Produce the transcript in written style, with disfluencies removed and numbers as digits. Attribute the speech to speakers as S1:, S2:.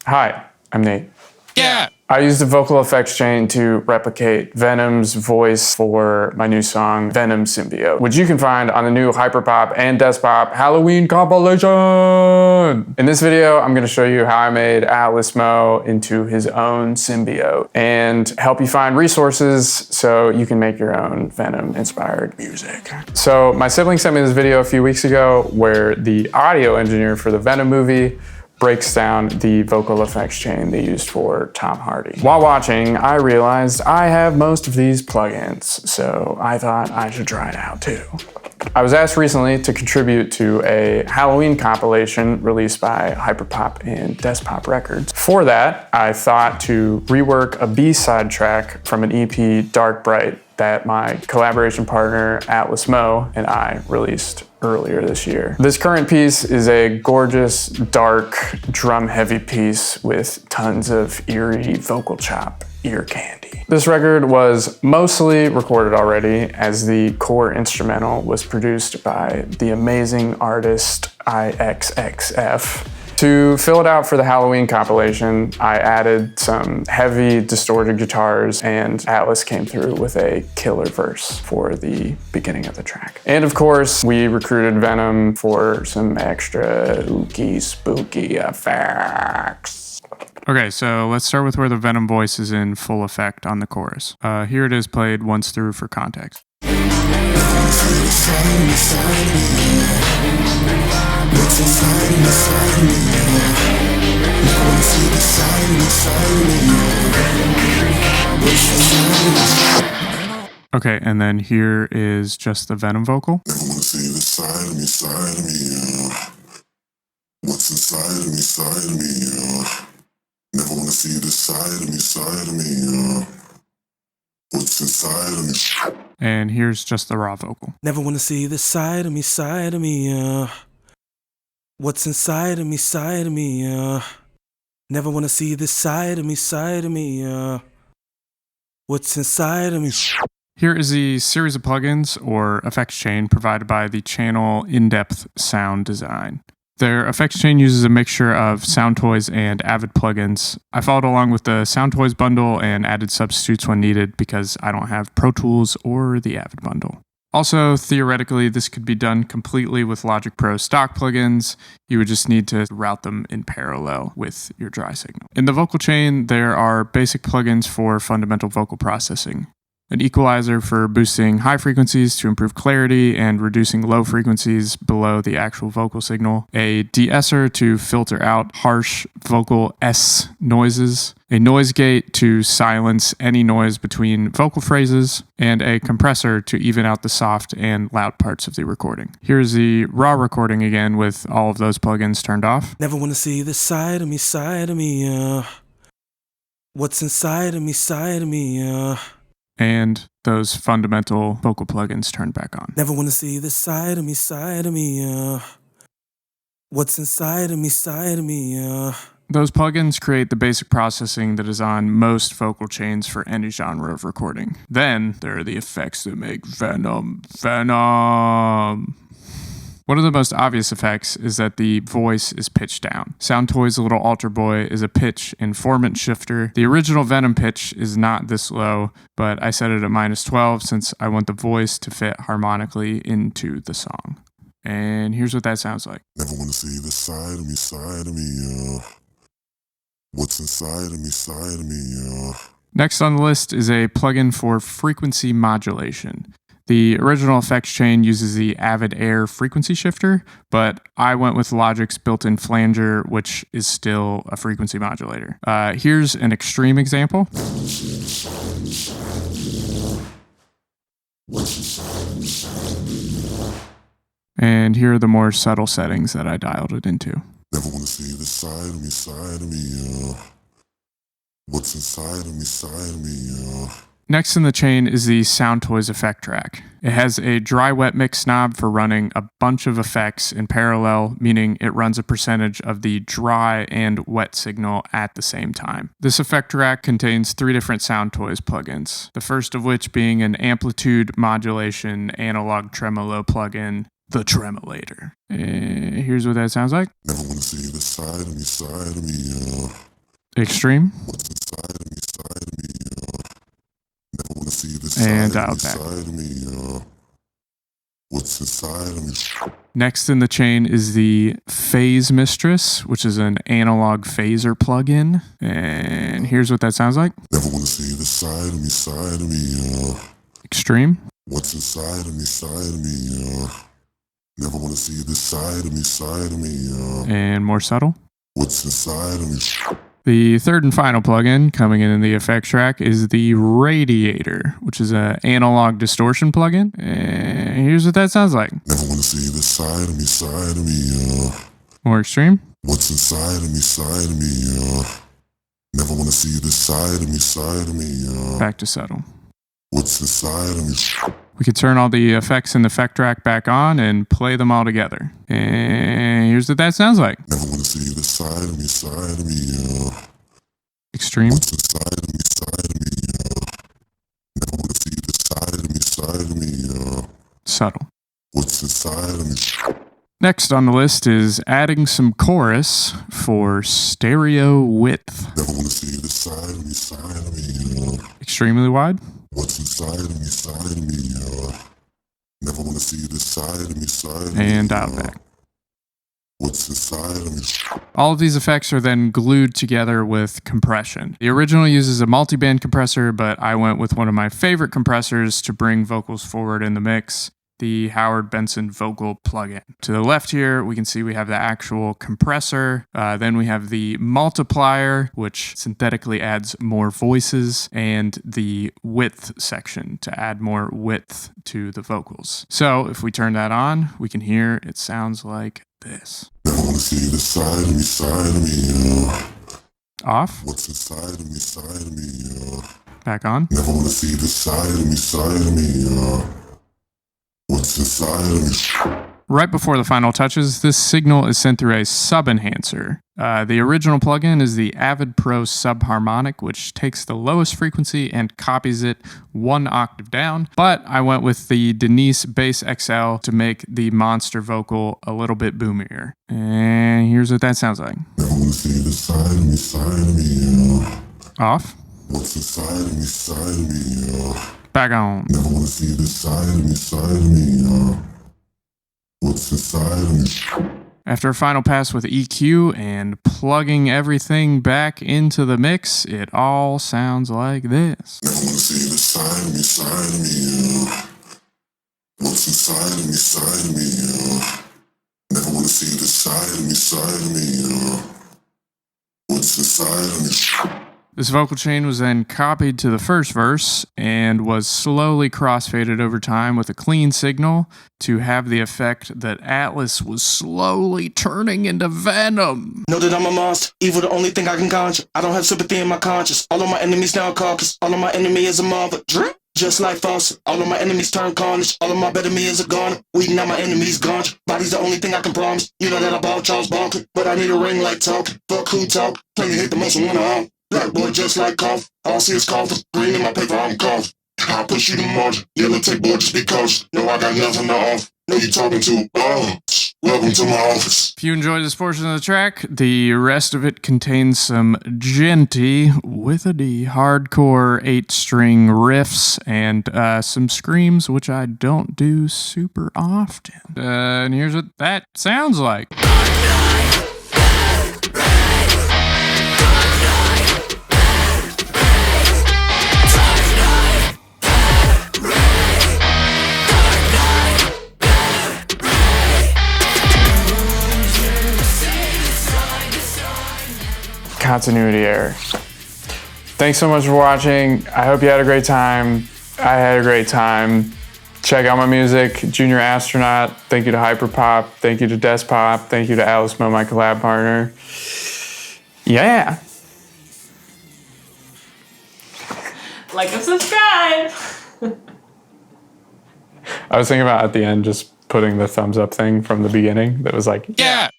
S1: Hi, I'm Nate.
S2: Yeah!
S1: I used the vocal effects chain to replicate Venom's voice for my new song, Venom Symbiote, which you can find on the new HyperPop and DESKPOP Halloween Compilation. In this video, I'm gonna show you how I made Atlas Mo into his own symbiote and help you find resources so you can make your own Venom-inspired music. So my sibling sent me this video a few weeks ago where the audio engineer for the Venom movie breaks down the vocal effects chain they used for Tom Hardy. While watching, I realized I have most of these plugins, so I thought I should try it out too. I was asked recently to contribute to a Halloween compilation released by HyperPop and DESKPOP Records. For that, I thought to rework a B-side track from an EP, Dark Bright, that my collaboration partner Atlas Mo and I released earlier this year. This current piece is a gorgeous, dark, drum-heavy piece with tons of eerie vocal chop ear candy. This record was mostly recorded already, as the core instrumental was produced by the amazing artist IXXF. To fill it out for the Halloween compilation, I added some heavy distorted guitars, and Atlas came through with a killer verse for the beginning of the track. And of course, we recruited Venom for some extra ooky spooky effects.
S2: Okay, so let's start with where the Venom voice is in full effect on the chorus. Here it is played once through for context. Okay, and then here is just the Venom vocal.
S3: Never wanna see the side of me, what's inside of me, Never wanna see the side of me, what's inside of me.
S2: And here's just the raw vocal.
S4: Never wanna see the side of me, what's inside of me, Never wanna see this side of me, what's inside of me.
S2: Here is the series of plugins or effects chain provided by the channel In-Depth Sound Design. Their effects chain uses a mixture of Soundtoys and Avid plugins. I followed along with the Soundtoys bundle and added substitutes when needed because I don't have Pro Tools or the Avid bundle. Also, theoretically, this could be done completely with Logic Pro stock plugins. You would just need to route them in parallel with your dry signal. In the vocal chain, there are basic plugins for fundamental vocal processing. An equalizer for boosting high frequencies to improve clarity and reducing low frequencies below the actual vocal signal, a de-esser to filter out harsh vocal S noises, a noise gate to silence any noise between vocal phrases, and a compressor to even out the soft and loud parts of the recording. Here's the raw recording again with all of those plugins turned off.
S4: Never wanna see the side of me, what's inside of me,
S2: And those fundamental vocal plugins turned back on.
S4: Never wanna see the side of me, what's inside of me,
S2: Those plugins create the basic processing that is on most vocal chains for any genre of recording. Then there are the effects that make Venom. One of the most obvious effects is that the voice is pitched down. Soundtoys' Little Altar Boy is a pitch informant shifter. The original Venom pitch is not this low, but I set it at -12 since I want the voice to fit harmonically into the song. And here's what that sounds like.
S3: Never wanna see the side of me, what's inside of me,
S2: Next on the list is a plugin for frequency modulation. The original effects chain uses the Avid Air frequency shifter, but I went with Logic's built-in flanger, which is still a frequency modulator. Here's an extreme example. And here are the more subtle settings that I dialed it into.
S3: Never wanna see the side of me, what's inside of me,
S2: Next in the chain is the Soundtoys effect track. It has a dry-wet mix knob for running a bunch of effects in parallel, meaning it runs a percentage of the dry and wet signal at the same time. This effect track contains 3 different Soundtoys plugins, the first of which being an amplitude modulation analog tremolo plugin, the Tremolator. Here's what that sounds like.
S3: Never wanna see the side of me,
S2: Extreme.
S3: What's inside of me, side of me, never wanna see the
S2: And
S3: side of me,
S2: out back.
S3: side of me, what's inside of me.
S2: Next in the chain is the Phase Mistress, which is an analog phaser plugin. And here's what that sounds like.
S3: Never wanna see the side of me, side of me,
S2: Extreme.
S3: what's inside of me, side of me, never wanna see the side of me, side of me,
S2: And more subtle.
S3: what's inside of me.
S2: The third and final plugin coming in the effects track is the Radiator, which is an analog distortion plugin. And here's what that sounds like.
S3: Never wanna see the side of me, side of me,
S2: More extreme.
S3: what's inside of me, side of me, never wanna see the side of me, side of me,
S2: Back to subtle.
S3: what's inside of me.
S2: We could turn all the effects in the effect track back on and play them all together. And here's what that sounds like.
S3: Never wanna see the side of me, side of me,
S2: Extreme.
S3: what's inside of me, side of me, never wanna see the side of me, side of me,
S2: Subtle.
S3: what's inside of me.
S2: Next on the list is adding some chorus for stereo width.
S3: Never wanna see the side of me, side of me,
S2: Extremely wide.
S3: what's inside of me, side of me, never wanna see the side of me, side of me,
S2: And out back.
S3: what's inside of me.
S2: All of these effects are then glued together with compression. The original uses a multi-band compressor, but I went with one of my favorite compressors to bring vocals forward in the mix, the Howard Benson Vocal plugin. To the left here, we can see we have the actual compressor. Then we have the multiplier, which synthetically adds more voices, and the width section to add more width to the vocals. So if we turn that on, we can hear it sounds like this.
S3: Never wanna see the side of me, side of me,
S2: Off,
S3: what's inside of me, side of me,
S2: back on.
S3: never wanna see the side of me, side of me, what's inside of me.
S2: Right before the final touches, this signal is sent through a sub-enhancer. The original plugin is the Avid Pro Subharmonic, which takes the lowest frequency and copies it 1 octave down. But I went with the Denise Bass XL to make the monster vocal a little bit boomier. And here's what that sounds like.
S3: Never wanna see the side of me, side of me,
S2: Off,
S3: what's inside of me, side of me,
S2: back on.
S3: never wanna see the side of me, side of me, what's inside of me.
S2: After a final pass with EQ and plugging everything back into the mix, it all sounds like this.
S3: Never wanna see the side of me, side of me, what's inside of me, side of me, never wanna see the side of me, side of me, what's inside of me.
S2: This vocal chain was then copied to the first verse and was slowly crossfaded over time with a clean signal to have the effect that Atlas was slowly turning into Venom.
S5: Know that I'm a monster, evil the only thing I can conjure. I don't have sympathy in my conscience. All of my enemies now caucus. All of my enemy is a mother. Drip. Just like Fawcett. All of my enemies turn carnage. All of my better me is a goner. Weeding out my enemies gone. Body's the only thing I can promise. You know that I bought Charles Barkley, but I need a ring like talking. Fuck who talk. Plenty hit the muscle when I'm black boy just like cough. All I see is coffin. Green in my paper, I'm cough. I'll push you to margin. Yellow tape boy, just be cautious. No, I got nothing to offer. No, you talking to, welcome to my office.
S2: If you enjoyed this portion of the track, the rest of it contains some genty, with a D, hardcore 8-string riffs and some screams, which I don't do super often. And here's what that sounds like.
S1: Continuity error. Thanks so much for watching. I hope you had a great time. I had a great time. Check out my music, Junior Astronaut. Thank you to HyperPop. Thank you to DESKPOP. Thank you to Alice my collab partner. Yeah.
S6: Like and subscribe.
S1: I was thinking about at the end just putting the thumbs up thing from the beginning that was like,
S2: Yeah.